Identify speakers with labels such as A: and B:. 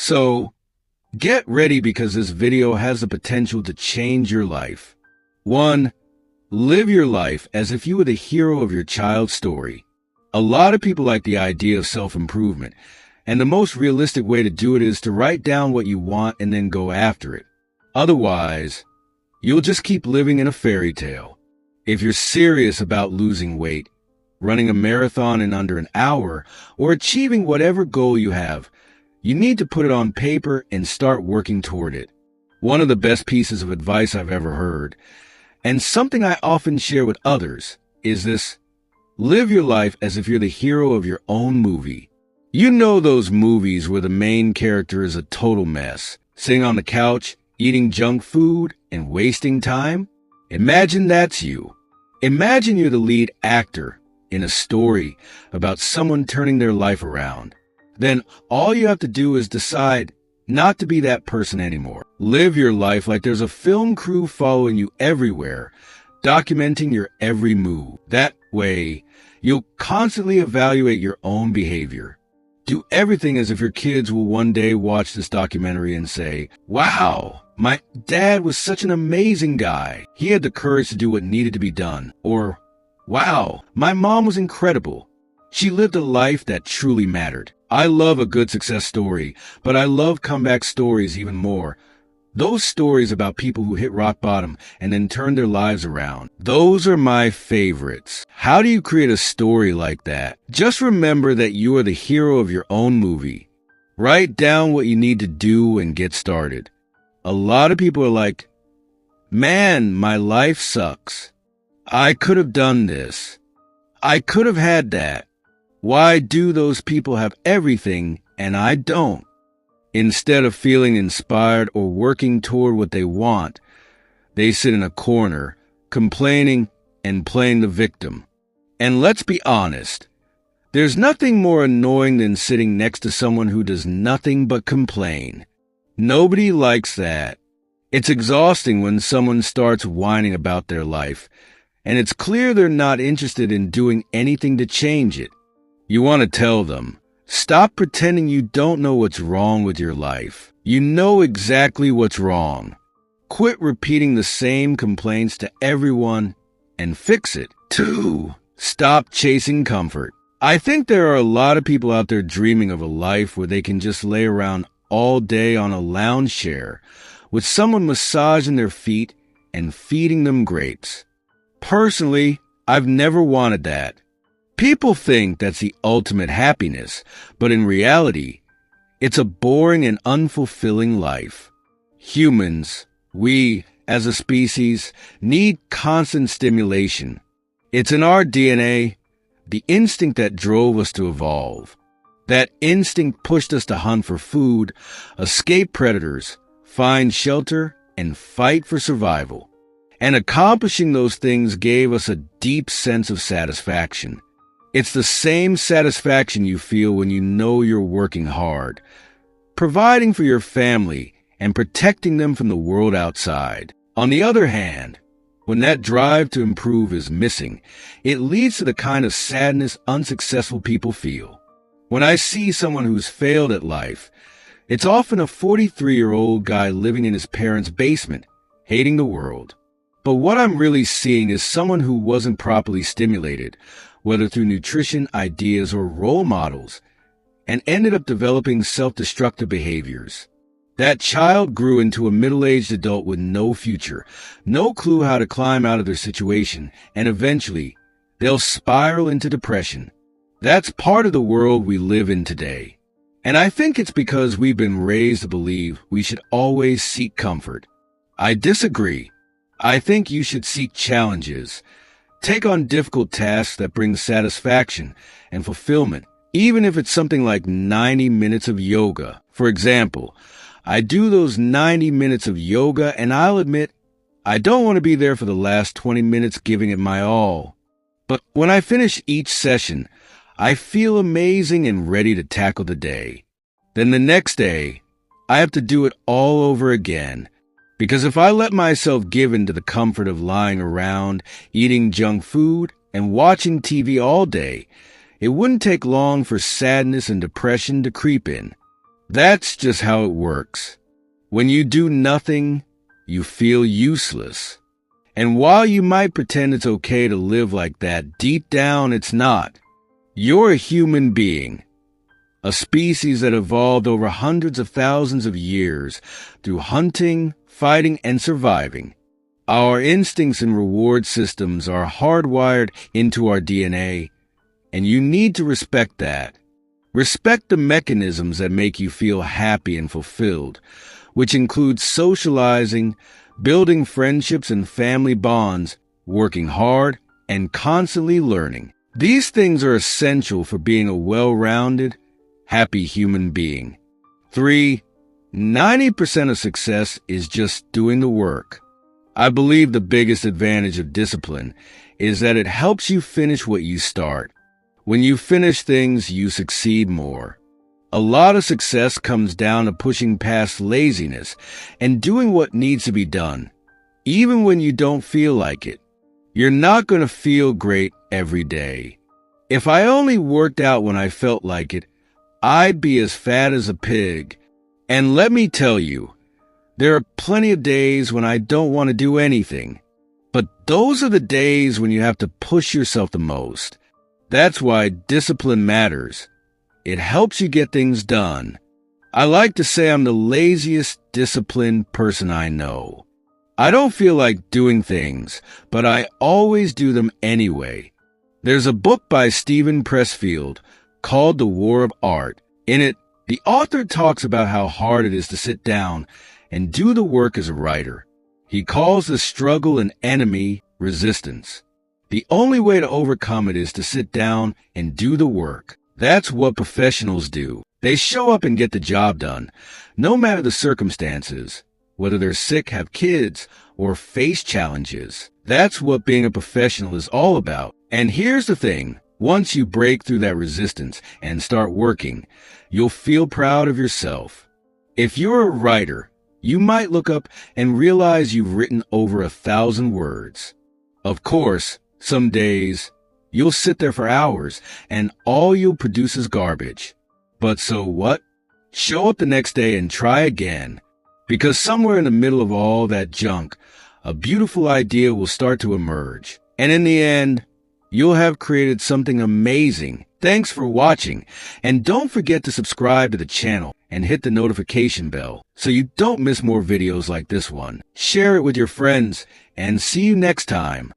A: So, get ready because this video has the potential to change your life. 1. Live your life as if you were the hero of your child's story. A lot of people like the idea of self-improvement, and the most realistic way to do it is to write down what you want and then go after it. Otherwise, you'll just keep living in a fairy tale. If you're serious about losing weight, running a marathon in under an hour, or achieving whatever goal you have, you need to put it on paper and start working toward it. One of the best pieces of advice I've ever heard, and something I often share with others, is this: live your life as if you're the hero of your own movie. You know those movies where the main character is a total mess, sitting on the couch, eating junk food, and wasting time? Imagine that's you. Imagine you're the lead actor in a story about someone turning their life around. Then all you have to do is decide not to be that person anymore. Live your life like there's a film crew following you everywhere, documenting your every move. That way, you'll constantly evaluate your own behavior. Do everything as if your kids will one day watch this documentary and say, "Wow, my dad was such an amazing guy. He had the courage to do what needed to be done." Or, "Wow, my mom was incredible. She lived a life that truly mattered." I love a good success story, but I love comeback stories even more. Those stories about people who hit rock bottom and then turned their lives around. Those are my favorites. How do you create a story like that? Just remember that you are the hero of your own movie. Write down what you need to do and get started. A lot of people are like, "Man, my life sucks. I could have done this. I could have had that. Why do those people have everything and I don't?" Instead of feeling inspired or working toward what they want, they sit in a corner, complaining and playing the victim. And let's be honest, there's nothing more annoying than sitting next to someone who does nothing but complain. Nobody likes that. It's exhausting when someone starts whining about their life, and it's clear they're not interested in doing anything to change it. You want to tell them, stop pretending you don't know what's wrong with your life. You know exactly what's wrong. Quit repeating the same complaints to everyone and fix it. 2. Stop chasing comfort. I think there are a lot of people out there dreaming of a life where they can just lay around all day on a lounge chair with someone massaging their feet and feeding them grapes. Personally, I've never wanted that. People think that's the ultimate happiness, but in reality, it's a boring and unfulfilling life. Humans, we, as a species, need constant stimulation. It's in our DNA, the instinct that drove us to evolve. That instinct pushed us to hunt for food, escape predators, find shelter, and fight for survival. And accomplishing those things gave us a deep sense of satisfaction. It's the same satisfaction you feel when you know you're working hard, providing for your family and protecting them from the world outside. On the other hand, when that drive to improve is missing, it leads to the kind of sadness unsuccessful people feel. When I see someone who's failed at life, it's often a 43-year-old guy living in his parents' basement, hating the world. But what I'm really seeing is someone who wasn't properly stimulated, whether through nutrition, ideas, or role models, and ended up developing self-destructive behaviors. That child grew into a middle-aged adult with no future, no clue how to climb out of their situation, and eventually, they'll spiral into depression. That's part of the world we live in today. And I think it's because we've been raised to believe we should always seek comfort. I disagree. I think you should seek challenges. Take on difficult tasks that bring satisfaction and fulfillment, even if it's something like 90 minutes of yoga. For example, I do those 90 minutes of yoga, and I'll admit, I don't want to be there for the last 20 minutes giving it my all. But when I finish each session, I feel amazing and ready to tackle the day. Then the next day, I have to do it all over again. Because if I let myself give in to the comfort of lying around, eating junk food, and watching TV all day, it wouldn't take long for sadness and depression to creep in. That's just how it works. When you do nothing, you feel useless. And while you might pretend it's okay to live like that, deep down it's not. You're a human being, a species that evolved over hundreds of thousands of years through hunting, fighting, and surviving. Our instincts and reward systems are hardwired into our DNA, and you need to respect that. Respect the mechanisms that make you feel happy and fulfilled, which includes socializing, building friendships and family bonds, working hard, and constantly learning. These things are essential for being a well-rounded, happy human being. 3. 90% of success is just doing the work. I believe the biggest advantage of discipline is that it helps you finish what you start. When you finish things, you succeed more. A lot of success comes down to pushing past laziness and doing what needs to be done, even when you don't feel like it. You're not going to feel great every day. If I only worked out when I felt like it, I'd be as fat as a pig. And let me tell you, there are plenty of days when I don't want to do anything. But those are the days when you have to push yourself the most. That's why discipline matters. It helps you get things done. I like to say I'm the laziest disciplined person I know. I don't feel like doing things, but I always do them anyway. There's a book by Steven Pressfield called The War of Art. In it, the author talks about how hard it is to sit down and do the work as a writer. He calls the struggle an enemy, resistance. The only way to overcome it is to sit down and do the work. That's what professionals do. They show up and get the job done, no matter the circumstances, whether they're sick, have kids, or face challenges. That's what being a professional is all about. And here's the thing. Once you break through that resistance and start working, you'll feel proud of yourself. If you're a writer, you might look up and realize you've written over 1,000 words. Of course, some days, you'll sit there for hours, and all you'll produce is garbage. But so what? Show up the next day and try again. Because somewhere in the middle of all that junk, a beautiful idea will start to emerge. And in the end, you'll have created something amazing. Thanks for watching. And don't forget to subscribe to the channel and hit the notification bell so you don't miss more videos like this one. Share it with your friends, and see you next time.